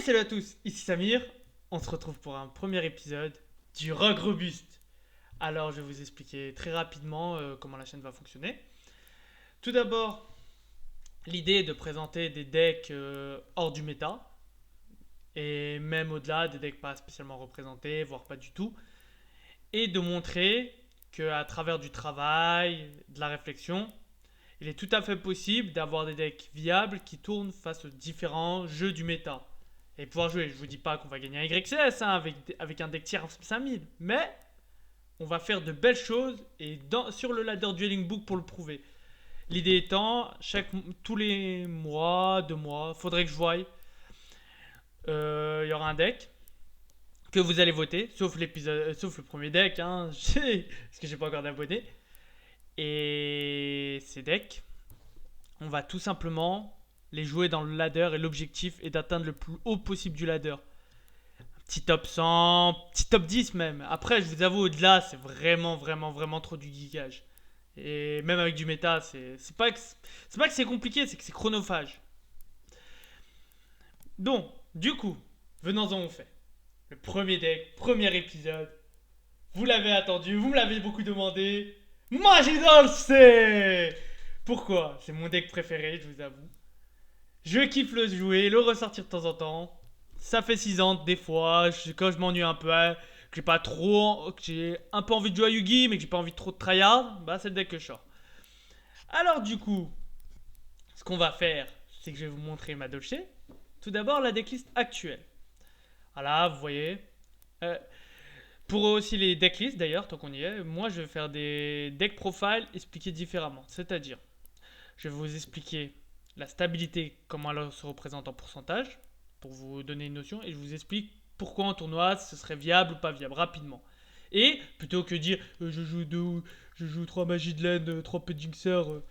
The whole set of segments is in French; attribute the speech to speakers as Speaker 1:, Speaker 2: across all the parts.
Speaker 1: Salut à tous, ici Samir. On se retrouve pour un premier épisode du Rogue Robuste. Alors, je vais vous expliquer très rapidement comment la chaîne va fonctionner. Tout d'abord, l'idée est de présenter des decks hors du méta, et même au-delà, des decks pas spécialement représentés, voire pas du tout, et de montrer qu'à travers du travail, de la réflexion, il est tout à fait possible d'avoir des decks viables qui tournent face aux différents jeux du méta. Et pouvoir jouer. Je vous dis pas qu'on va gagner un YCS avec un deck tier 5000, mais on va faire de belles choses et sur le ladder Dueling Book pour le prouver. L'idée étant, tous les mois, 2 mois, faudrait que je voie. Il y aura un deck que vous allez voter, sauf le premier deck, hein, parce que j'ai pas encore d'abonnés. Et ces decks, on va tout simplement les jouer dans le ladder et l'objectif est d'atteindre le plus haut possible du ladder. Petit top 100, petit top 10 même. Après, je vous avoue, au-delà, c'est vraiment, vraiment, vraiment trop du geekage. Et même avec du méta, c'est pas que c'est compliqué, c'est que c'est chronophage. Donc, du coup, venons-en au fait. Le premier deck, premier épisode. Vous l'avez attendu, vous me l'avez beaucoup demandé. Magidol C. Pourquoi? C'est mon deck préféré, je vous avoue. Je kiffe le jouer, le ressortir de temps en temps. Ça fait 6 ans, des fois, quand je m'ennuie un peu, hein, que j'ai pas trop, que j'ai un peu envie de jouer à Yugi, mais que j'ai pas envie de trop de tryhard, bah c'est le deck que je sors. Alors du coup, ce qu'on va faire, c'est que je vais vous montrer ma Dolce. Tout d'abord, la decklist actuelle. Voilà, vous voyez. Euh, pour aussi les decklists d'ailleurs, tant qu'on y est, moi je vais faire des deck profiles expliqués différemment. C'est-à-dire, je vais vous expliquer la stabilité, comment elle se représente en pourcentage, pour vous donner une notion, et je vous explique pourquoi en tournoi ce serait viable ou pas viable, rapidement. Et plutôt que dire je joue 3 magies de laine, 3 Jinxer, vous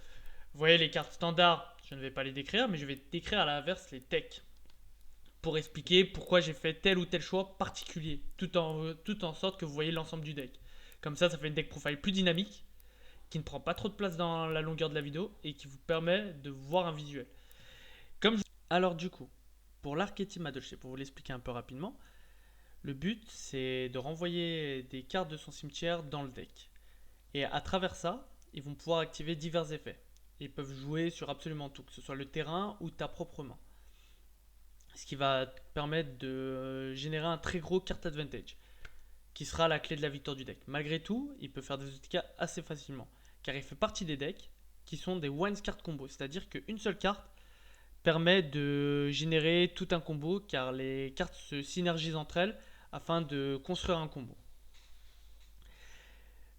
Speaker 1: voyez les cartes standards, je ne vais pas les décrire, mais je vais décrire à l'inverse les techs. Pour expliquer pourquoi j'ai fait tel ou tel choix particulier, tout en sorte que vous voyez l'ensemble du deck. Comme ça fait une deck profile plus dynamique, qui ne prend pas trop de place dans la longueur de la vidéo et qui vous permet de voir un visuel. Alors du coup, pour l'archétype Madolche, pour vous l'expliquer un peu rapidement, le but c'est de renvoyer des cartes de son cimetière dans le deck. Et à travers ça, ils vont pouvoir activer divers effets. Ils peuvent jouer sur absolument tout, que ce soit le terrain ou ta propre main. Ce qui va te permettre de générer un très gros card advantage, qui sera la clé de la victoire du deck. Malgré tout, il peut faire des OTK assez facilement, car il fait partie des decks qui sont des one card combo, c'est-à-dire qu'une seule carte permet de générer tout un combo, car les cartes se synergisent entre elles afin de construire un combo.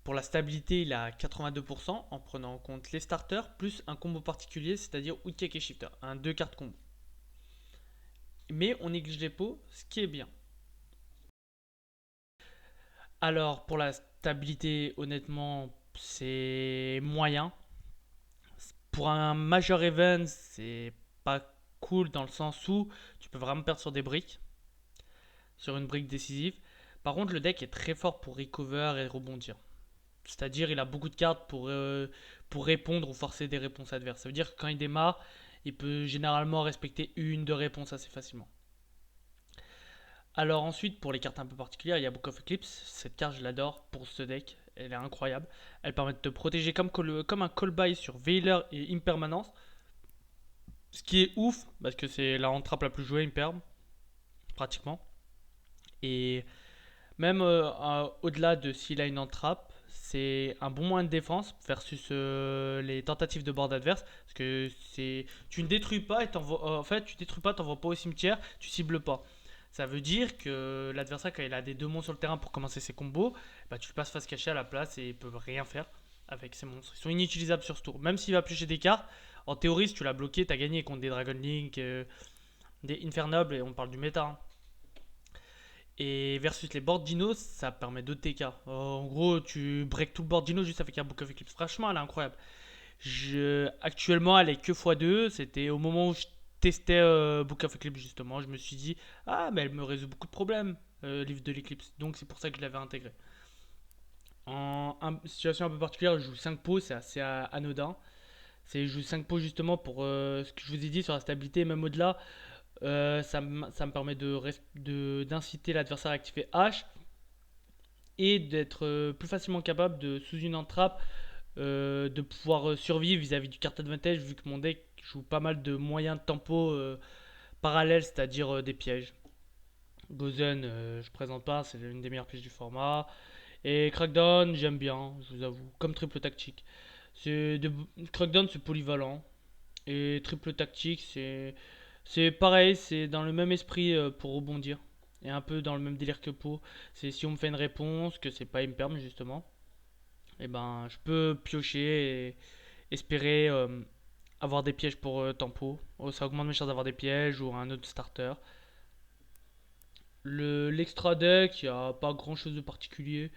Speaker 1: Pour la stabilité, il a 82% en prenant en compte les starters plus un combo particulier, c'est-à-dire Outcake et Shifter, un 2 cartes combo. Mais on néglige les pots, ce qui est bien. Alors pour la stabilité, honnêtement, c'est moyen. Pour un major event, c'est pas cool dans le sens où tu peux vraiment perdre sur des briques, sur une brique décisive. Par contre, le deck est très fort pour recover et rebondir. C'est-à-dire, il a beaucoup de cartes pour répondre ou forcer des réponses adverses. Ça veut dire que quand il démarre, il peut généralement respecter une, deux réponses assez facilement. Alors ensuite, pour les cartes un peu particulières, il y a Book of Eclipse. Cette carte, je l'adore pour ce deck. Elle est incroyable. Elle permet de te protéger comme un call-by sur Veiler et Impermanence. Ce qui est ouf, parce que c'est la entrape la plus jouée, Imperm, pratiquement. Et même au-delà de s'il a une entrape, c'est un bon moyen de défense versus les tentatives de board adverse. Parce que tu ne détruis pas et en fait, tu détruis pas, t'envoies pas au cimetière, tu cibles pas. Ça veut dire que l'adversaire, quand il a des 2 monstres sur le terrain pour commencer ses combos, bah, tu le passes face cachée à la place et il peut rien faire avec ces monstres. Ils sont inutilisables sur ce tour. Même s'il va piocher des cartes, en théorie, si tu l'as bloqué, t'as gagné contre des Dragon Link, des Infernoble, et on parle du méta, hein. Et versus les board dinos, ça permet d'OTK. En gros, tu break tout le board dino juste avec un Book of Eclipse. Franchement, elle est incroyable. Actuellement, elle est que x2. C'était au moment où je testais Book of Eclipse, justement. Je me suis dit, ah, mais elle me résout beaucoup de problèmes, livre de l'Eclipse. Donc, c'est pour ça que je l'avais intégré. En situation un peu particulière, je joue 5 pots, c'est assez anodin. Je joue 5 pots justement pour ce que je vous ai dit sur la stabilité, même au-delà. Ça me permet d'inciter l'adversaire à activer H et d'être plus facilement capable de, sous une entrap, de pouvoir survivre vis-à-vis du card advantage vu que mon deck joue pas mal de moyens de tempo parallèles, c'est-à-dire des pièges. Gozen, je présente pas, c'est l'une des meilleures pièces du format. Et Crackdown, j'aime bien, je vous avoue, comme triple tactique. Crackdown, c'est polyvalent. Et triple tactique, c'est pareil, c'est dans le même esprit pour rebondir. Et un peu dans le même délire que Po. C'est si on me fait une réponse, que c'est pas Imperm justement, et ben je peux piocher et espérer avoir des pièges pour tempo. Oh, ça augmente mes chances d'avoir des pièges ou un autre starter. L'extra deck, il n'y a pas grand chose de particulier.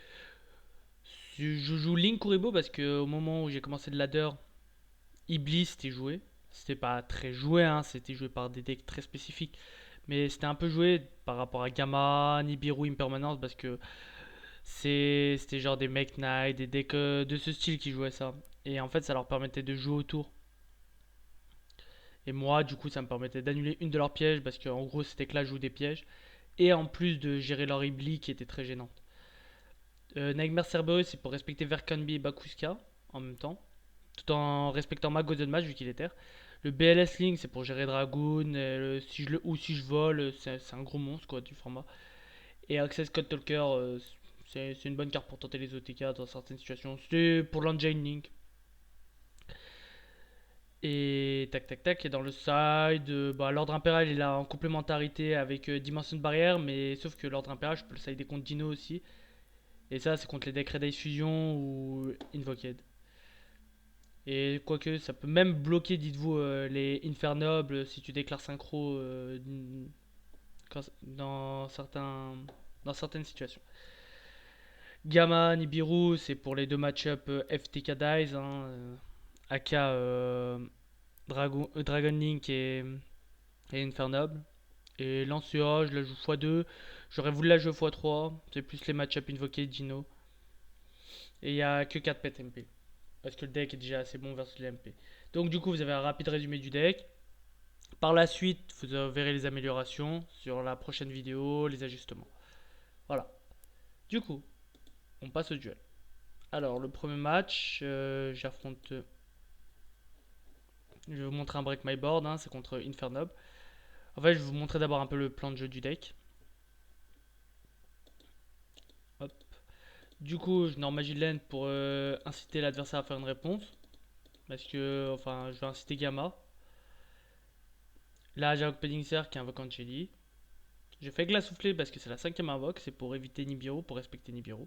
Speaker 1: Je joue Link Kuribo parce que au moment où j'ai commencé le ladder, Iblis c'était joué. C'était pas très joué, hein, c'était joué par des decks très spécifiques. Mais c'était un peu joué par rapport à Gamma, Nibiru, Impermanence parce que c'était genre des Make Knight, des decks de ce style qui jouaient ça. Et en fait, ça leur permettait de jouer autour. Et moi, du coup, ça me permettait d'annuler une de leurs pièges parce qu'en gros, c'était que là, je joue des pièges. Et en plus de gérer leur Iblis qui était très gênante. Nightmare Cerberus, c'est pour respecter Verkanbi et Bakuska en même temps, tout en respectant ma Golden Match vu qu'il est terre. Le BLS Link, c'est pour gérer Dragoon, ou si je vole, c'est un gros monstre quoi, du format. Et Access Code Talker, c'est une bonne carte pour tenter les OTK dans certaines situations. C'est pour l'Engine Link. Et tac tac tac, et dans le side, bah, l'ordre impérial il a en complémentarité avec Dimension de barrière, mais sauf que l'ordre impérial je peux le sider contre Dino aussi. Et ça c'est contre les decks Red Ice Fusion ou Invoked. Et quoique ça peut même bloquer, dites-vous, les Infernobles si tu déclares synchro dans, dans certaines situations. Gamma, Nibiru, c'est pour les deux match-up FTK Dice, hein, AK Dragon Link et Infernoble. Et Lancea, je la joue x2. J'aurais voulu la jouer x3. C'est plus les match-up invoqués Dino. Et il n'y a que 4 pets MP. Parce que le deck est déjà assez bon versus les MP. Donc du coup, vous avez un rapide résumé du deck. Par la suite, vous verrez les améliorations sur la prochaine vidéo, les ajustements. Voilà. Du coup, on passe au duel. Alors, le premier match, j'affronte. Je vais vous montrer un break my board, hein, c'est contre Infernob. En fait, je vais vous montrer d'abord un peu le plan de jeu du deck. Hop. Du coup, je norme Magie de laine pour inciter l'adversaire à faire une réponse. Parce que, enfin, je vais inciter Gamma. Là, j'ai Opening Serre qui invoque Angeli. Je fais Glace Soufflée parce que c'est la cinquième invoque, c'est pour éviter Nibiru, pour respecter Nibiru.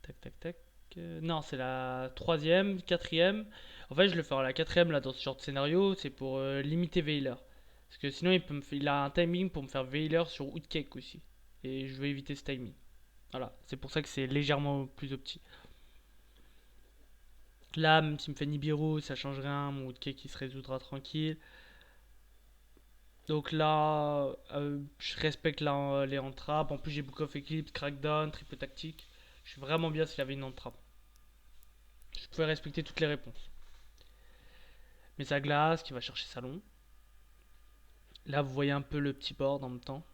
Speaker 1: Tac, tac, tac. Non, c'est la troisième, quatrième. En fait, je le fais à la quatrième là dans ce genre de scénario, c'est pour limiter Veiler. Parce que sinon, il a un timing pour me faire Veiler sur Woodcake aussi. Et je veux éviter ce timing. Voilà, c'est pour ça que c'est légèrement plus opti. Là, même s'il me fait Nibiru, ça change rien. Mon Woodcake il se résoudra tranquille. Donc là, je respecte les entrappes. En plus, j'ai Book of Eclipse, Crackdown, triple tactique. Je suis vraiment bien s'il y avait une entrappe. Je pouvais respecter toutes les réponses. Mais sa glace qui va chercher salon. Là, vous voyez un peu le petit board en même temps.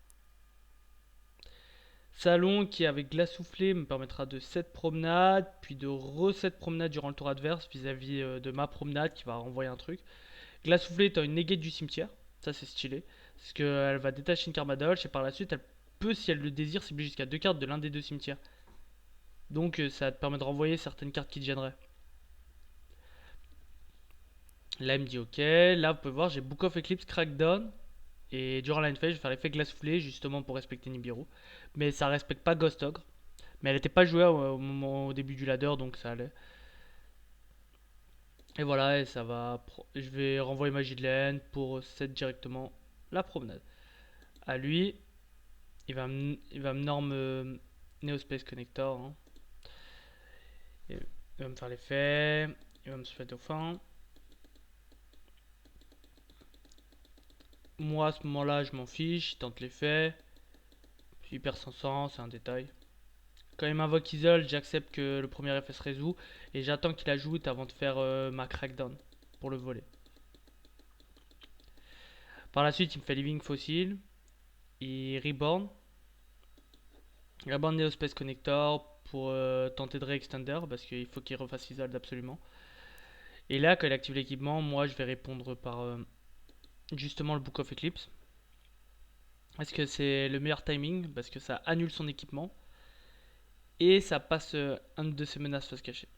Speaker 1: Salon qui, avec glace soufflée, me permettra de 7 promenades, puis de re-7 promenades durant le tour adverse vis-à-vis de ma promenade qui va renvoyer un truc. Glace soufflée étant une negate du cimetière. Ça, c'est stylé. Parce qu'elle va détacher une Karmadolch et par la suite, elle peut, si elle le désire, cibler jusqu'à 2 cartes de l'un des deux cimetières. Donc, ça te permet de renvoyer certaines cartes qui te gêneraient. Là, il me dit ok. Là, vous pouvez voir, j'ai Book of Eclipse, Crackdown. Et durant la phase, je vais faire l'effet glace soufflée justement pour respecter Nibiru. Mais ça respecte pas Ghost Ogre. Mais elle n'était pas jouée au début du ladder, donc ça allait. Et voilà, et ça va. Je vais renvoyer Magie de laine pour set directement la promenade. À lui, il va me norme Neospace Connector. Hein. Il va me faire l'effet. Il va me souffler au fin. Moi, à ce moment-là, je m'en fiche. Il tente l'effet. Hyper sans sens, c'est un détail. Quand il m'invoque Isol, j'accepte que le premier effet se résout. Et j'attends qu'il ajoute avant de faire ma crackdown pour le voler. Par la suite, il me fait Living Fossil. Et Reborn. Reborn Neo Space Connector pour tenter de réextender parce qu'il faut qu'il refasse Isolde absolument. Et là, quand il active l'équipement, moi je vais répondre par justement le Book of Eclipse. Parce que c'est le meilleur timing, parce que ça annule son équipement. Et ça passe un de ses menaces face cachée.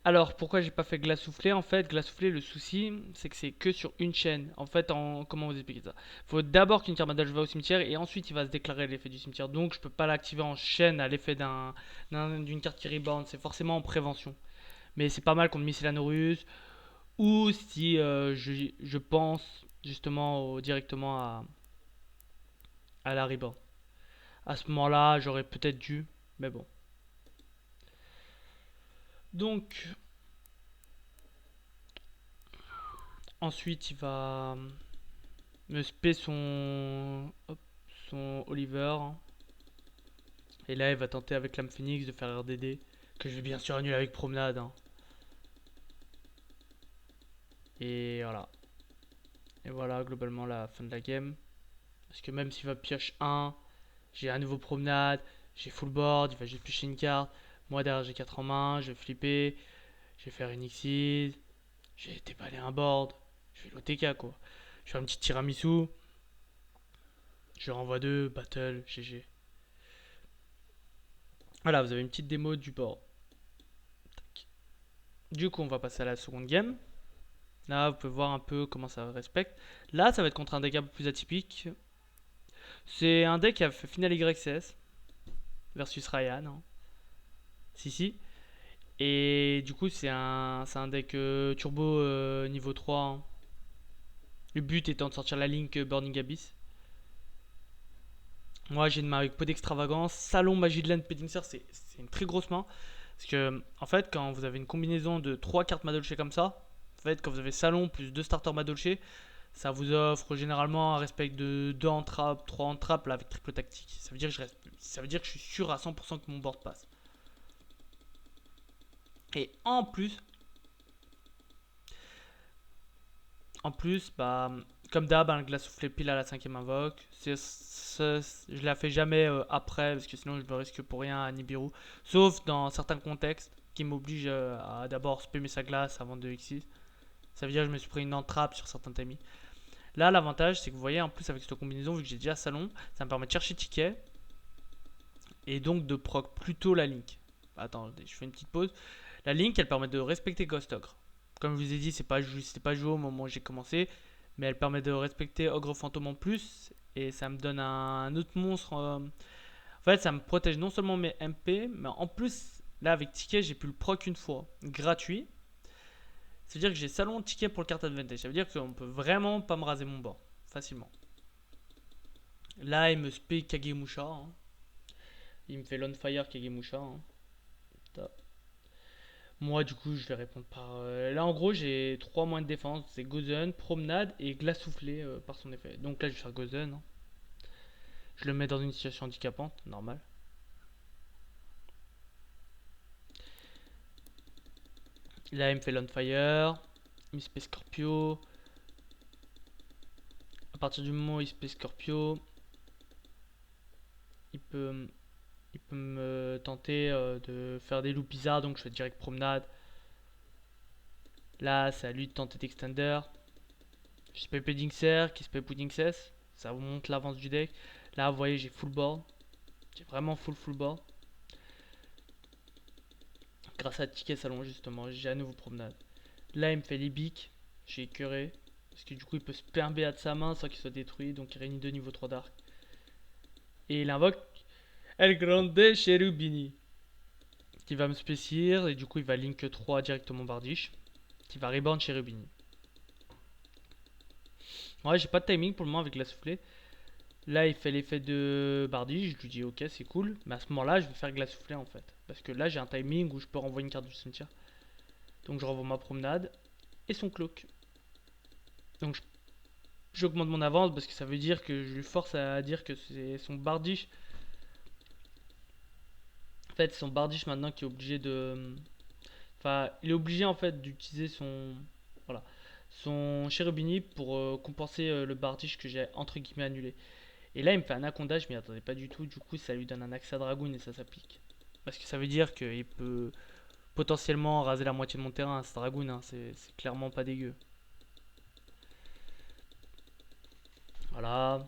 Speaker 1: Alors, pourquoi j'ai pas fait glace soufflée? En fait, glace soufflée, le souci, c'est que c'est que sur une chaîne. En fait, comment vous expliquer ça? Faut d'abord qu'une carte va au cimetière et ensuite il va se déclarer l'effet du cimetière. Donc, je peux pas l'activer en chaîne à l'effet d'une carte qui reborn. C'est forcément en prévention. Mais c'est pas mal contre Miscellaneous ou si je pense justement directement à la reborn. À ce moment-là, j'aurais peut-être dû, mais bon. Donc, ensuite, il va me spé son Oliver. Et là, il va tenter avec l'âme Phoenix de faire RDD. Que je vais bien sûr annuler avec Promenade. Hein. Et voilà. Et voilà, globalement, la fin de la game. Parce que même s'il va pioche 1, j'ai un nouveau Promenade. J'ai full board, il va juste piocher une carte. Moi, derrière, j'ai 4 en main. Je vais flipper. Je vais faire une Xyz. J'ai déballé un board. Je vais l'OTK quoi. Je vais faire une petite tiramisu. Je renvoie 2, battle, GG. Voilà, vous avez une petite démo du board. Tac. Du coup, on va passer à la seconde game. Là, vous pouvez voir un peu comment ça respecte. Là, ça va être contre un deck un peu plus atypique. C'est un deck qui a fait finale YCS versus Ryan. Hein. Si. Et du coup, c'est un deck turbo niveau 3. Hein. Le but étant de sortir la link Burning Abyss. Moi, j'ai une main avec peu d'extravagance. Salon Magie de Land Pedincer, c'est une très grosse main. Parce que, en fait, quand vous avez une combinaison de 3 cartes Madolche comme ça, en fait, quand vous avez Salon plus 2 starters Madolche, ça vous offre généralement un respect de 2 en trap, 3 en trap là, avec triple tactique. Ça veut dire que je suis sûr à 100% que mon board passe. Et en plus, bah, comme d'hab, un glace soufflé pile à la 5ème invoque. Je la fais jamais après, parce que sinon je me risque pour rien à Nibiru. Sauf dans certains contextes qui m'obligent à d'abord spammer sa glace avant de X6. Ça veut dire que je me suis pris une entrape sur certains tamis. Là, l'avantage, c'est que vous voyez, en plus avec cette combinaison, vu que j'ai déjà salon, ça me permet de chercher ticket. Et donc de proc plutôt la link. Attends, je fais une petite pause. La link, elle permet de respecter Ghost Ogre. Comme je vous ai dit, c'était pas joué au moment où j'ai commencé. Mais elle permet de respecter Ogre Fantôme en plus. Et ça me donne un autre monstre. En fait, ça me protège non seulement mes MP, mais en plus, là avec ticket, j'ai pu le proc une fois. Gratuit. Ça veut dire que j'ai salon ticket pour le carte advantage. Ça veut dire qu'on peut vraiment pas me raser mon bord. Facilement. Là, il me spé Kagemusha. Hein. Il me fait Lonefire Kagemusha. Hein. Moi, du coup, je vais répondre par. Là, en gros, j'ai 3 moyens de défense c'est Gozen, Promenade et Glace soufflée par son effet. Donc là, je vais faire Gozen. Hein. Je le mets dans une situation handicapante, normal. Là, il me fait Lonefire. Il me spé Scorpio. À partir du moment où il spé Scorpio, il peut, il peut me tenter de faire des loups bizarres. Donc, je fais direct Promenade. Là, c'est à lui de tenter d'extender. Je spé Puddingser, qui spé Puddingcess. Ça vous montre l'avance du deck. Là, vous voyez, j'ai full board. J'ai vraiment full board. Grâce à Ticket Salon, justement, j'ai à nouveau Promenade. Là, il me fait les bics. J'ai écœuré. Parce que du coup, il peut se perber de sa main sans qu'il soit détruit. Donc, il réunit 2 niveau 3 d'arc. Et il invoque El Grande Cherubini. Qui va me spécier. Et du coup, il va link 3 directement Bardiche. Qui va reborn Cherubini. Ouais, j'ai pas de timing pour le moment avec la soufflée. Là, il fait l'effet de Bardiche. Je lui dis, ok, c'est cool. Mais à ce moment-là, je vais faire glace soufflée en fait. Parce que là, j'ai un timing où je peux renvoyer une carte du cimetière. Donc, je renvoie ma promenade et son cloak. Donc, j'augmente mon avance parce que ça veut dire que je lui force à dire que c'est son Bardiche. En fait, c'est son Bardiche maintenant qui est obligé de Enfin, il est obligé en fait d'utiliser son. Voilà. Son Cherubini pour compenser le Bardiche que j'ai entre guillemets annulé. Et là, il me fait un Anaconda, je m'y attendais pas du tout. Du coup, ça lui donne un accès à Dragoon et ça s'applique. Parce que ça veut dire qu'il peut potentiellement raser la moitié de mon terrain. Ce Dragoon, hein, c'est clairement pas dégueu. Voilà.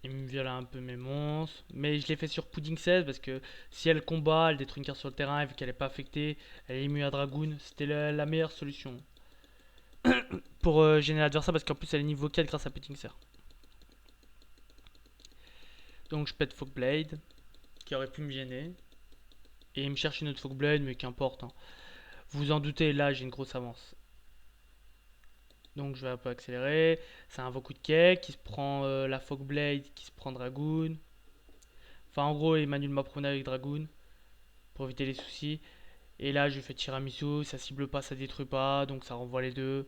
Speaker 1: Il me viole un peu mes monstres. Mais je l'ai fait sur Pudding 16 parce que si elle combat, elle détruit une carte sur le terrain et vu qu'elle est pas affectée, elle est immune à Dragoon. C'était la meilleure solution pour gêner l'adversaire parce qu'en plus elle est niveau 4 grâce à Pudding Serre. Donc je pète Fogblade qui aurait pu me gêner. Et il me cherche une autre Fogblade, mais qu'importe, hein. Vous vous en doutez, là j'ai une grosse avance. Donc je vais un peu accélérer. C'est un Voku de Cake qui se prend la Fogblade, qui se prend Dragoon. Enfin en gros, il m'annule ma promenade avec Dragoon pour éviter les soucis. Et là, je fais tiramisu, ça cible pas, ça détruit pas, donc ça renvoie les deux.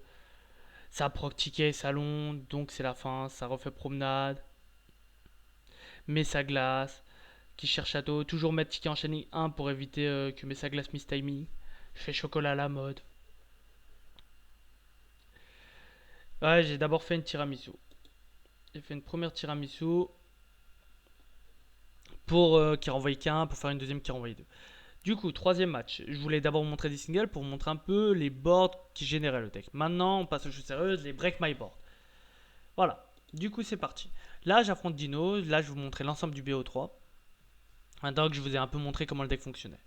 Speaker 1: Ça proc ticket salon, donc c'est la fin, ça refait promenade. Mais ça glace, qui cherche château, toujours mettre ticket enchaîné 1 pour éviter que mes glace miss timing. Je fais chocolat à la mode. Ouais, j'ai d'abord fait une tiramisu. J'ai fait une première tiramisu pour qui renvoyait qu'un, pour faire une deuxième qui renvoyait deux. Du coup, troisième match. Je voulais d'abord vous montrer des singles pour vous montrer un peu les boards qui généraient le deck. Maintenant, on passe aux choses sérieuses, les break my board. Voilà. Du coup, c'est parti. Là, j'affronte Dino. Là, je vais vous montrer l'ensemble du BO3. Maintenant que je vous ai un peu montré comment le deck fonctionnait.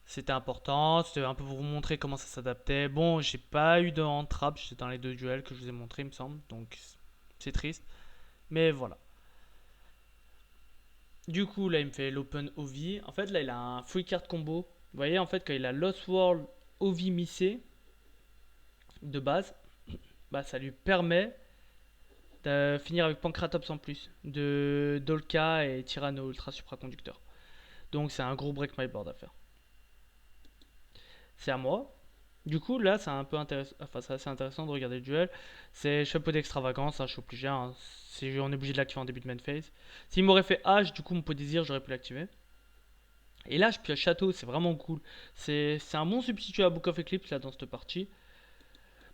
Speaker 1: C'était important, c'était un peu pour vous montrer comment ça s'adaptait. Bon, j'ai pas eu de hand trap, j'étais dans les deux duels que je vous ai montré, il me semble. Donc, c'est triste. Mais voilà. Du coup, là, il me fait l'Open OV. En fait, là, il a un free card combo. Vous voyez, en fait, quand il a Lost World OV Missé de base, bah, ça lui permet de finir avec Pancratops en plus, de Dolka et Tyranno Ultra Supraconducteur. Donc, c'est un gros break my board à faire. C'est à moi. Du coup, là, c'est un peu intéressant. Enfin, c'est assez intéressant de regarder le duel. C'est chapeau d'extravagance, hein, je suis obligé. Hein. On est obligé de l'activer en début de main phase. S'il m'aurait fait H, du coup, mon pot désir, j'aurais pu l'activer. Et là, je pioche château, c'est vraiment cool. C'est un bon substitut à Book of Eclipse là dans cette partie.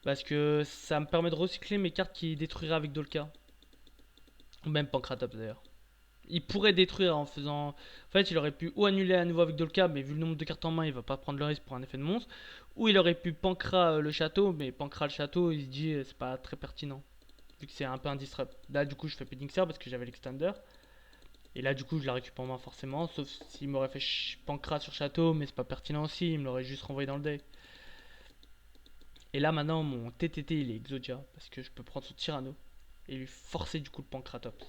Speaker 1: Parce que ça me permet de recycler mes cartes qui détruiraient avec Dolka. Ou même Pancratops d'ailleurs. Il pourrait détruire en faisant. En fait, il aurait pu ou annuler à nouveau avec Dolka, mais vu le nombre de cartes en main, il va pas prendre le risque pour un effet de monstre. Ou il aurait pu Pancra le château, mais Pancra le château, il se dit c'est pas très pertinent. Vu que c'est un peu un disrupt. Là, du coup, je fais Pudding Star parce que j'avais l'extender. Et là, du coup, je la récupère en main forcément. Sauf s'il m'aurait fait Pancra sur château, mais c'est pas pertinent aussi. Il me l'aurait juste renvoyé dans le deck. Et là, maintenant, mon TTT il est Exodia. Parce que je peux prendre son Tyranno et lui forcer du coup le Pancratops.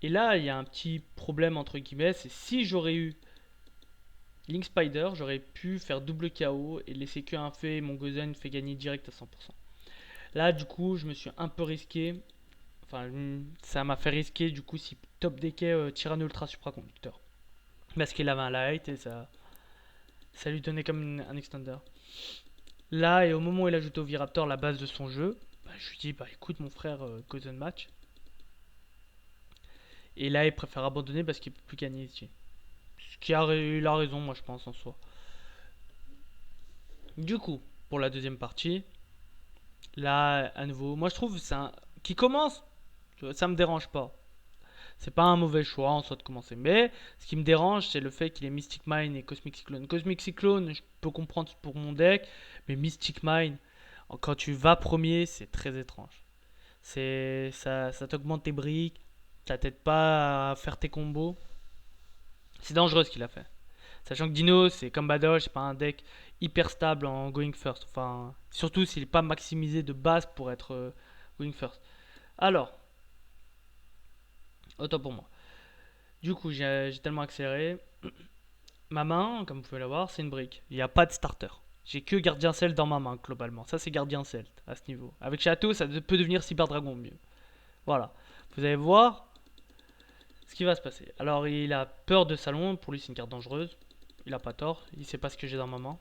Speaker 1: Et là, il y a un petit problème entre guillemets, c'est si j'aurais eu Link Spider, j'aurais pu faire double KO et laisser qu'un fait et mon Gozen fait gagner direct à 100%. Là, du coup, je me suis un peu risqué. Enfin, ça m'a fait risquer du coup si top deckait Tyranno Ultra Supraconducteur. Parce qu'il avait un light et ça lui donnait comme un extender. Là, et au moment où il ajoute au Viraptor la base de son jeu, bah, je lui dis bah écoute mon frère, Gozen match. Et là, il préfère abandonner parce qu'il peut plus gagner ici. Il a raison, moi je pense en soi. Du coup, pour la deuxième partie, là, à nouveau, moi je trouve ça qui commence, ça me dérange pas. C'est pas un mauvais choix en soi de commencer. Mais ce qui me dérange, c'est le fait qu'il ait Mystic Mine et Cosmic Cyclone. Cosmic Cyclone, je peux comprendre pour mon deck, mais Mystic Mine, quand tu vas premier, c'est très étrange. Ça t'augmente tes briques, ça t'aide pas à faire tes combos. C'est dangereux ce qu'il a fait. Sachant que Dino, c'est comme Badosh, c'est pas un deck hyper stable en going first. Enfin, surtout s'il n'est pas maximisé de base pour être going first. Alors, autant pour moi. Du coup, j'ai tellement accéléré. Ma main, comme vous pouvez la voir, c'est une brique. Il n'y a pas de starter. J'ai que Gardien Celt dans ma main, globalement. Ça, c'est Gardien Celt à ce niveau. Avec Château, ça peut devenir Cyber Dragon mieux. Voilà. Vous allez voir ce qui va se passer. Alors, il a peur de Salon. Pour lui, c'est une carte dangereuse. Il a pas tort. Il sait pas ce que j'ai dans ma main.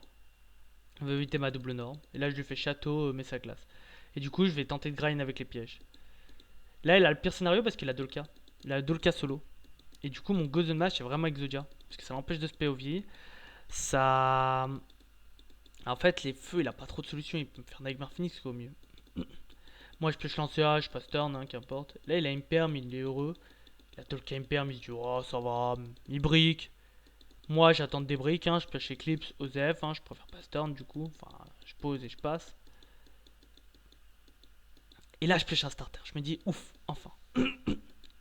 Speaker 1: Il veut éviter ma double norme. Et là, je lui fais Château, mais sa glace. Et du coup, je vais tenter de grind avec les pièges. Là, il a le pire scénario parce qu'il a Dolka. Il a Dolka solo. Et du coup, mon Gozen Match, c'est vraiment Exodia. parce que ça l'empêche de se POV. Ça. En fait, les feux, il a pas trop de solutions. Il peut me faire Nightmare Phoenix au mieux. Moi, je peux lancer A, je passe turn, hein, qu'importe. Là, il a Imperm, il est heureux. Il a Tolkien Imperm, il dit oh, ça va, il brique. Moi, j'attends des briques, hein, je pioche Eclipse, OZF, hein, je préfère pass turn du coup. Enfin, je pose et je passe. Et là, je pioche un starter. Je me dis ouf, enfin.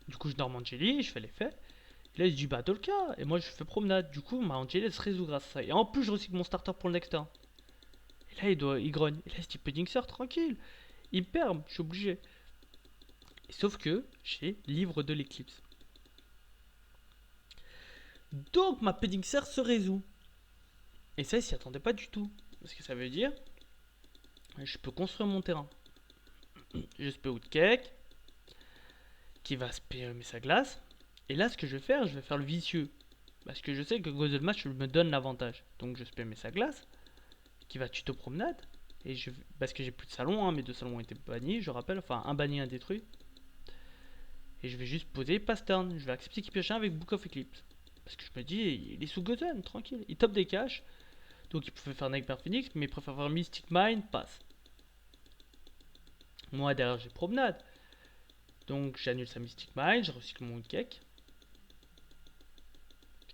Speaker 1: Du coup, je dors Angeli, je fais l'effet. Et là, il se dit bah, Tolkien. Et moi, je fais promenade. Du coup, ma Angeli, elle se résout grâce à ça. Et en plus, je recycle mon starter pour le next turn. Et là, il grogne. Et là, il se dit Puddingster, tranquille. Il perme, je suis obligé. Et sauf que j'ai livre de l'éclipse. Donc ma Puddingster se résout. Et ça, il s'y attendait pas du tout. Parce que ça veut dire, je peux construire mon terrain. Je spé Woodcake, qui va spérumer sa glace. Et là, ce que je vais faire le vicieux. Parce que je sais que Golden Match me donne l'avantage. Donc je spérume sa glace, qui va tuto promenade. Et parce que j'ai plus de salon, hein, mes 2 salons ont été bannis, je rappelle. Enfin, un banni, un détruit. Et je vais juste poser pass turn. Je vais accepter qu'il pioche un avec Book of Eclipse. Parce que je me dis, il est sous Gozen, tranquille. Il top des caches. Donc il pouvait faire Nightmare Phoenix, mais il préfère faire Mystic Mine, passe. Moi derrière j'ai promenade. Donc j'annule sa Mystic Mine, je recycle mon cake.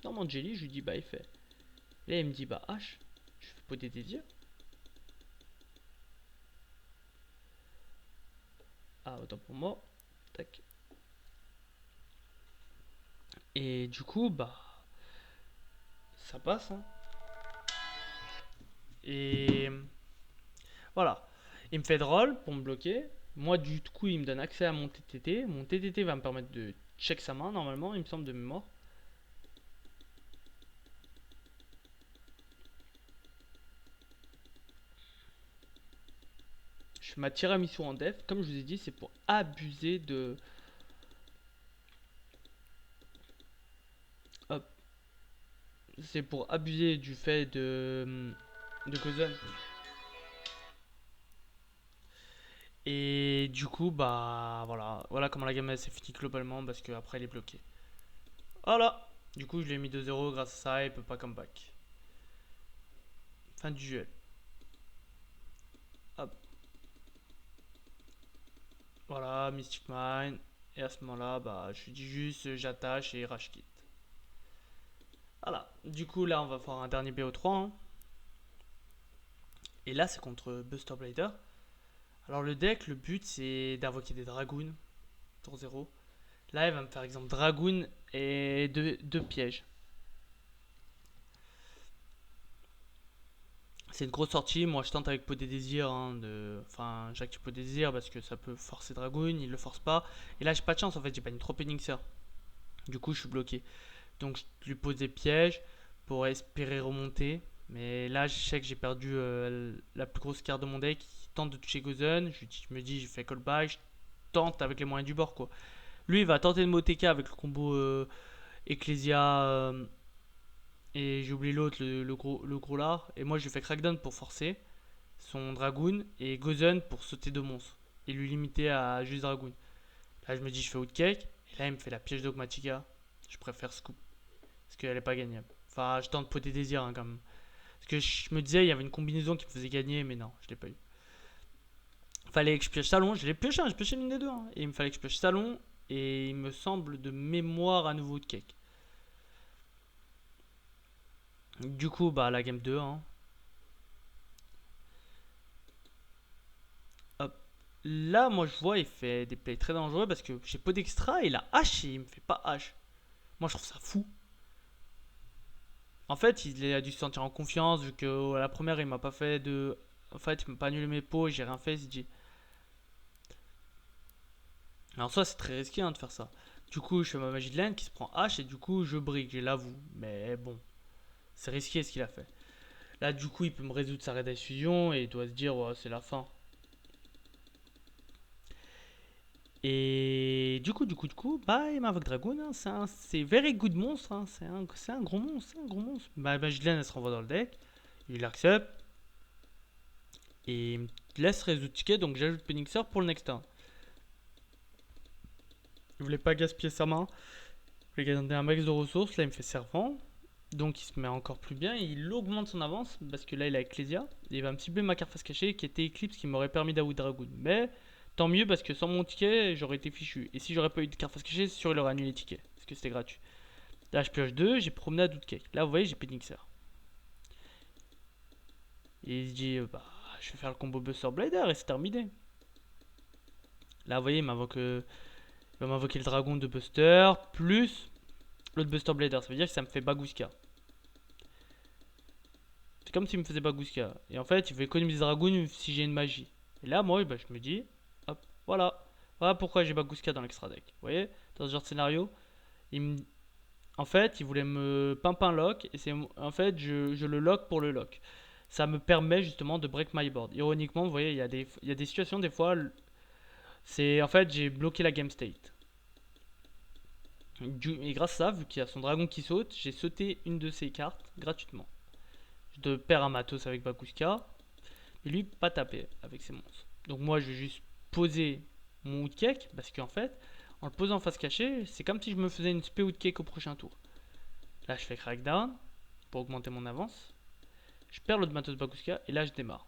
Speaker 1: Dans mon jelly, je lui dis bah il fait. Là il me dit bah H, je fais pot des désirs. Ah autant pour moi. Tac. Et du coup bah ça passe hein. Et voilà. Il me fait drôle pour me bloquer. Moi du coup il me donne accès à mon TTT. Mon TTT va me permettre de check sa main normalement, il me semble de mémoire. Je ma tiramisu en def, comme je vous ai dit, c'est pour abuser de. Hop. C'est pour abuser du fait de Gozen. Et du coup, bah voilà. Voilà comment la game s'est finie globalement parce qu'après elle est bloquée. Voilà. Du coup, je l'ai mis 2-0 grâce à ça, il peut pas comeback. Fin du duel. Hop. Voilà, Mystic Mine. Et à ce moment-là, bah je lui dis juste j'attache et rage kit. Voilà. Du coup, là, on va faire un dernier BO3. Hein. Et là, c'est contre Buster Blader. Alors, le deck, le but, c'est d'invoquer des Dragoons. Tour 0. Là, il va me faire exemple Dragoon et deux pièges. C'est une grosse sortie. Moi, je tente avec Pot des Désirs. Hein, enfin, j'active Pot des Désirs parce que ça peut forcer Dragoon. Il le force pas. Et là, j'ai pas de chance. En fait, j'ai pas une trop Penixer. Du coup, je suis bloqué. Donc, je lui pose des pièges pour espérer remonter. Mais là, je sais que j'ai perdu la plus grosse carte de mon deck. Il tente de toucher Gozen. Je me dis, je fais callback. Je tente avec les moyens du bord, quoi. Lui, il va tenter de m'OTK avec le combo Ecclesia et j'ai oublié l'autre, le gros lard. Et moi, je lui fais Crackdown pour forcer son Dragoon et Gozen pour sauter de monstres et lui limiter à juste Dragoon. Là, je me dis, je fais Outcake. Et là, il me fait la piège dogmatica. Je préfère Scoop parce qu'elle est pas gagnable. Enfin, je tente Pot des Désirs hein, quand même. Parce que je me disais, il y avait une combinaison qui me faisait gagner, mais non, je l'ai pas eu. Fallait que je pioche Salon. Je l'ai pioché, hein, je pioché l'une des deux. Hein. Et il me fallait que je pioche Salon. Et il me semble de mémoire à nouveau de cake. Du coup, bah la game 2. Hein. Hop. Là, moi je vois, il fait des plays très dangereux parce que j'ai pas d'extra et il a H et il me fait pas H. Moi je trouve ça fou. En fait, il a dû se sentir en confiance vu que à la première il m'a pas fait de. En fait, il m'a pas annulé mes pots, j'ai rien fait. Il se dit. Alors, ça c'est très risqué hein, de faire ça. Du coup, je fais ma magie de laine qui se prend H et du coup, je brigue, je l'avoue. Mais bon, c'est risqué ce qu'il a fait. Là, du coup, il peut me résoudre sa Red Eye Fusion et il doit se dire, ouais, c'est la fin. Et du coup, bah, il m'invoque Dragoon. Hein, c'est very good monstre. Hein, c'est un gros monstre. C'est un gros monstre. Bah, Magidlen, elle se renvoie dans le deck. Il accepte. Et il me laisse résoudre ticket. Donc, j'ajoute Penixer pour le next turn. Il voulait pas gaspiller sa main. Il voulait garder un max de ressources. Là, il me fait servant. Donc il se met encore plus bien et il augmente son avance parce que là il a Ecclesia. Et il va me cibler ma carte face cachée qui était Eclipse qui m'aurait permis d'Aoud Dragoon. Mais tant mieux parce que sans mon ticket j'aurais été fichu. Et si j'aurais pas eu de carte face cachée, c'est sûr il aurait annulé les tickets parce que c'était gratuit. Là je pioche 2, j'ai promenade Outcake. Là vous voyez j'ai Pedixer. Et il se dit bah je vais faire le combo Buster Blader et c'est terminé. Là vous voyez il va m'invoquer le dragon de Buster plus l'autre Buster Blader. Ça veut dire que ça me fait Bagouska. C'est comme s'il me faisait Bagouska. Et en fait, il veut économiser Dragoon si j'ai une magie. Et là, moi, bah, je me dis, hop, voilà. Voilà pourquoi j'ai Bagouska dans l'extra deck. Vous voyez, dans ce genre de scénario, il me... en fait, il voulait me pimpin lock. Et c'est en fait, je le lock pour le lock. Ça me permet justement de break my board. Ironiquement, vous voyez, il y a des situations, des fois, c'est en fait, j'ai bloqué la game state. Et grâce à ça, vu qu'il y a son dragon qui saute, j'ai sauté une de ses cartes gratuitement. Je perds un matos avec Bakuska. Et lui, pas taper avec ses monstres. Donc moi, je vais juste poser mon Woodcake. Parce qu'en fait, en le posant en face cachée, c'est comme si je me faisais une spé Woodcake au prochain tour. Là, je fais Crackdown pour augmenter mon avance. Je perds l'autre matos Bakuska. Et là, je démarre.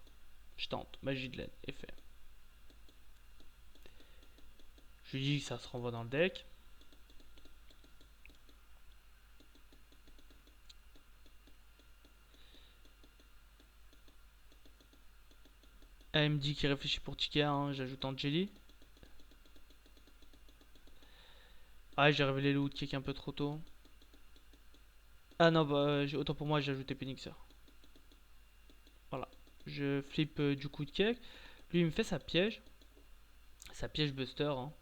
Speaker 1: Je tente. Magie de laine. Effet. Je lui dis que ça se renvoie dans le deck. AMD qui réfléchit pour ticket, hein, j'ajoute Angeli. Ah, j'ai révélé le Woodcake un peu trop tôt. Ah non, bah, autant pour moi, j'ai ajouté Penixer. Voilà. Je flippe du coup de cake. Lui, il me fait sa piège. Sa piège buster. Hein.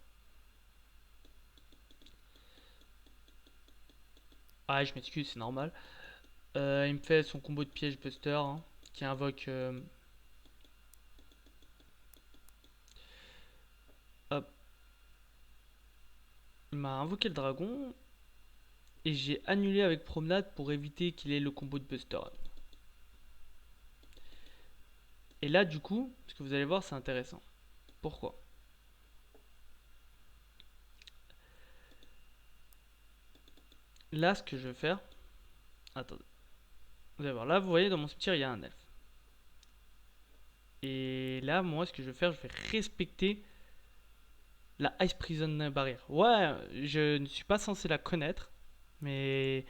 Speaker 1: Ah, je m'excuse, c'est normal. Il me fait son combo de piège buster. Hein, qui invoque... hop. Il m'a invoqué le dragon. Et j'ai annulé avec promenade pour éviter qu'il ait le combo de buster. Et là, du coup, ce que vous allez voir, c'est intéressant. Pourquoi? Là, ce que je vais faire... Attendez. Vous allez voir, là, vous voyez, dans mon cimetière, il y a un elfe. Et là, moi, ce que je vais faire, je vais respecter la Ice Prison Barrier. Ouais, je ne suis pas censé la connaître, mais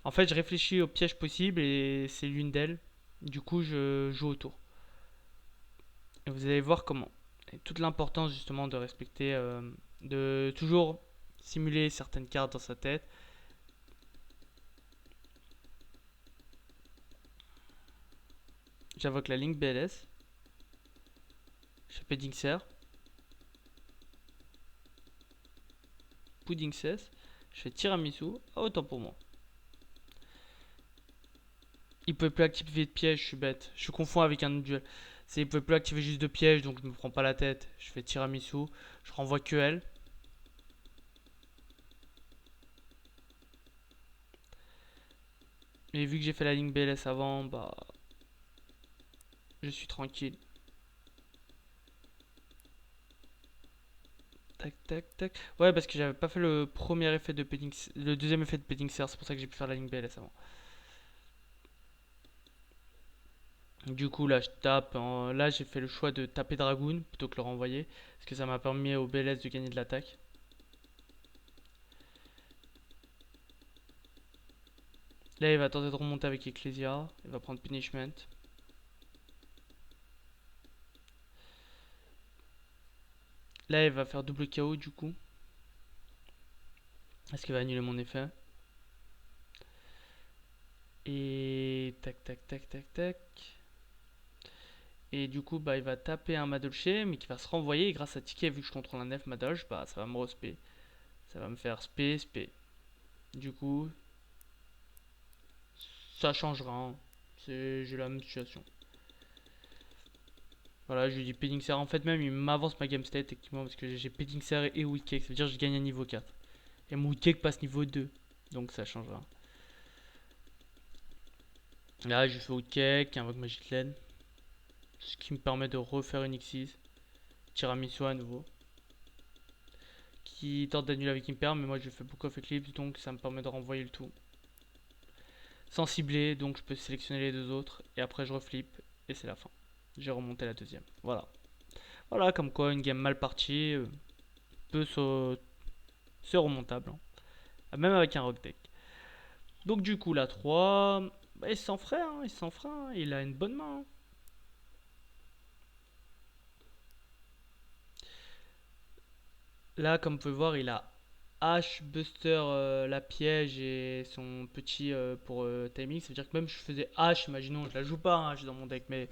Speaker 1: en fait, je réfléchis aux pièges possibles et c'est l'une d'elles. Du coup, je joue autour. Et vous allez voir comment. Et toute l'importance justement de respecter, de toujours simuler certaines cartes dans sa tête. J'invoque la Link BLS. Je fais Puddingser. Pudding cesse. Je fais Tiramisu. Ah, autant pour moi. Il peut plus activer de piège, je suis bête. Je confonds avec un autre duel. Il peut plus activer juste de piège, donc je me prends pas la tête. Je fais Tiramisu. Je renvoie que elle. Et vu que j'ai fait la ligne BLS avant, bah... je suis tranquille. Tac, tac, tac. Ouais, parce que j'avais pas fait le premier effet de Puddingser, le deuxième effet de Puddingser, c'est pour ça que j'ai pu faire la ligne BLS avant. Du coup, là, je tape. Là, j'ai fait le choix de taper Dragoon plutôt que le renvoyer. Parce que ça m'a permis au BLS de gagner de l'attaque. Là, il va tenter de remonter avec Ecclesia. Il va prendre Punishment. Là, il va faire double KO du coup. Est-ce qu'il va annuler mon effet? Et tac, tac, tac, tac, tac. Et du coup, bah, il va taper un Madolche, mais qui va se renvoyer. Et grâce à Ticket, vu que je contrôle un F Madolche, bah, ça va me respect. Ça va me faire spé, spé. Du coup, ça changera. Hein. J'ai la même situation. Voilà, je lui dis Puddingser. En fait, même, il m'avance ma game state, techniquement, parce que j'ai Puddingser et Woodcake. Ça veut dire que je gagne un niveau 4. Et mon Woodcake passe niveau 2. Donc, ça changera. Là, je fais Woodcake, invoque Magie de laine. Ce qui me permet de refaire une X6. Tiramisu à nouveau. Qui tente d'annuler avec Imper, mais moi je fais beaucoup of Eclipse, donc ça me permet de renvoyer le tout. sans cibler, donc je peux sélectionner les deux autres. Et après je reflippe et c'est la fin. J'ai remonté la deuxième. Voilà. Voilà, comme quoi une game mal partie peut c'est remontable. Hein. Même avec un rock deck. Donc du coup la 3, bah, il s'en ferait, hein, il s'en fera, hein, il a une bonne main. Hein. Là, comme vous pouvez voir, il a H, Buster, la piège et son petit pour timing. Ça veut dire que même si je faisais H, imaginons, je la joue pas hein, H dans mon deck, mais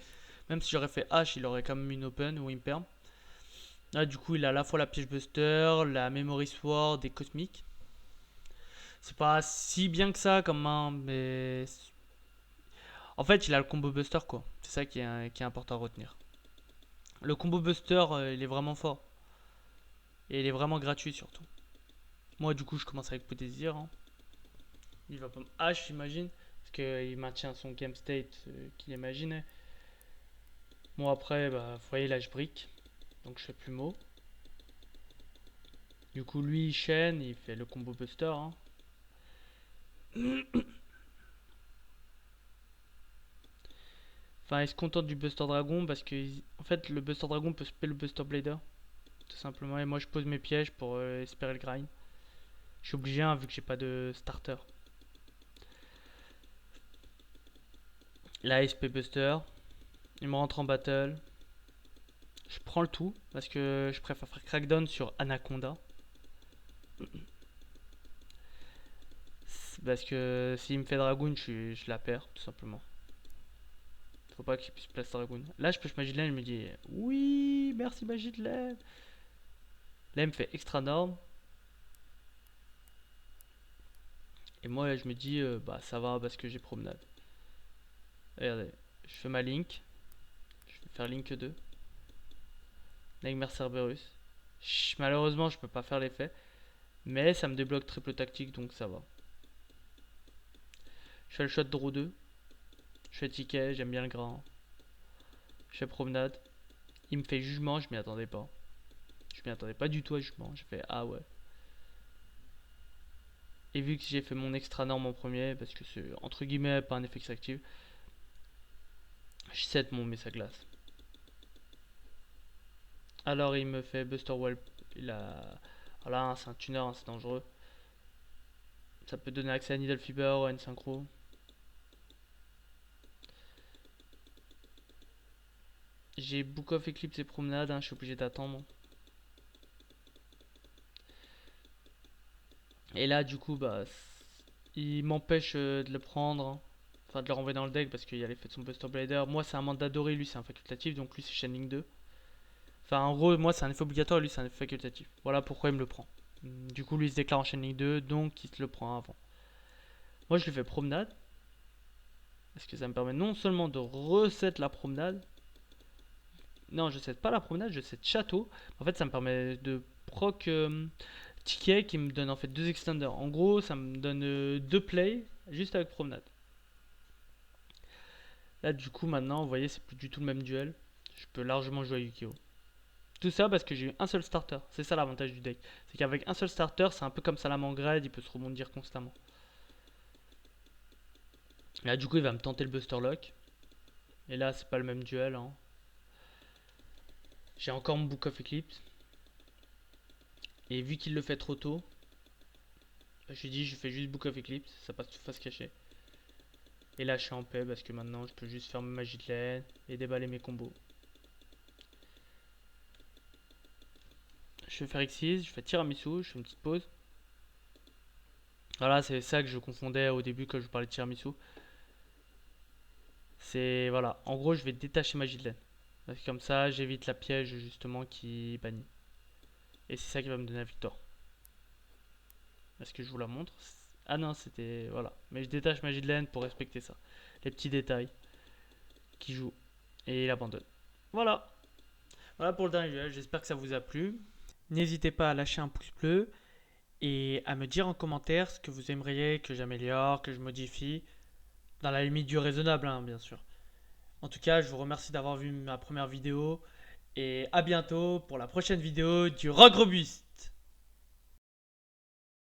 Speaker 1: même si j'aurais fait H, il aurait quand même une open ou imperm. Là, du coup, il a à la fois la piège Buster, la Memory Sword et Cosmic. C'est pas si bien que ça comme main, mais en fait, il a le combo Buster quoi. C'est ça qui est important à retenir. Le combo Buster, il est vraiment fort. Et il est vraiment gratuit surtout. Moi, du coup, je commence avec Peu Désir. Hein. Il va pas me H, j'imagine. Parce qu'il maintient son game state qu'il imaginait. Bon, après, bah, vous voyez, là, je brique. Donc, je fais plus mot. Du coup, lui, il chaîne. Il fait le combo Buster. Hein. Enfin, il se contente du Buster Dragon. Parce que, en fait, le Buster Dragon peut spell le Buster Blader. Tout simplement. Et moi, je pose mes pièges pour espérer le grind. Je suis obligé, hein, vu que j'ai pas de starter. Là, SP Buster. Il me rentre en battle. Je prends le tout parce que je préfère faire crackdown sur Anaconda. Parce que s'il me fait Dragoon, je la perds tout simplement. Faut pas qu'il puisse placer Dragoon. Là, je pêche Magie de Laine, il me dit oui, merci Magie de Laine. Là, il me fait extra norme. Et moi, là, je me dis bah ça va parce que j'ai promenade. Regardez, je fais ma Link. Je vais faire Link 2. Nightmare Cerberus. Malheureusement, je peux pas faire l'effet. Mais ça me débloque triple tactique donc ça va. Je fais le shot draw 2. Je fais ticket, j'aime bien le grand. Je fais promenade. Il me fait jugement, je m'y attendais pas. Je m'y attendais pas du tout à jugement. J'ai fait ah ouais. Et vu que j'ai fait mon extra norme en premier, parce que c'est entre guillemets pas un effet qui s'active, je set mon message glace. Alors il me fait Buster Wall. Il a. Voilà, c'est un tuner, hein, c'est dangereux. Ça peut donner accès à Needle Fever ou à une synchro. J'ai Book of Eclipse et promenade, hein, je suis obligé d'attendre. Et là, du coup, bah, il m'empêche de le prendre. Hein. Enfin, de le renvoyer dans le deck parce qu'il y a l'effet de son Buster Blader. Moi, c'est un mandat doré, lui, c'est un facultatif. Donc, lui, c'est Shining 2. Enfin, en gros, moi, c'est un effet obligatoire, lui, c'est un effet facultatif. Voilà pourquoi il me le prend. Du coup, lui, il se déclare en Shining 2, donc il se le prend avant. Moi, je lui fais promenade. Parce que ça me permet non seulement de reset la promenade. Non, je set pas la promenade, je set château. En fait, ça me permet de proc ticket qui me donne en fait deux extenders. En gros, ça me donne deux plays juste avec promenade. Là, du coup, maintenant, vous voyez, c'est plus du tout le même duel. Je peux largement jouer à Yu-Gi-Oh! Tout ça parce que j'ai eu un seul starter. C'est ça l'avantage du deck. C'est qu'avec un seul starter, c'est un peu comme Salamangread, il peut se rebondir constamment. Là, du coup, il va me tenter le Buster Lock. Et là, c'est pas le même duel. Hein. J'ai encore mon Book of Eclipse. Et vu qu'il le fait trop tôt, je lui dis je fais juste Book of Eclipse, ça passe tout face cachée. Et là je suis en paix parce que maintenant je peux juste faire ma magie de laine et déballer mes combos. Je vais faire X6, je fais tiramisu, je fais une petite pause. Voilà, c'est ça que je confondais au début quand je parlais de tiramisu. C'est voilà, en gros je vais détacher magie de laine. Parce que comme ça j'évite la piège justement qui bannit. Et c'est ça qui va me donner la victoire. Est-ce que je vous la montre? Ah non, c'était voilà. Mais je détache magie de laine pour respecter ça. Les petits détails qui jouent. Et il abandonne. Voilà. Voilà pour le dernier duel. J'espère que ça vous a plu. N'hésitez pas à lâcher un pouce bleu et à me dire en commentaire ce que vous aimeriez que j'améliore, que je modifie, dans la limite du raisonnable, hein, bien sûr. En tout cas, je vous remercie d'avoir vu ma première vidéo et à bientôt pour la prochaine vidéo du Rock Robus.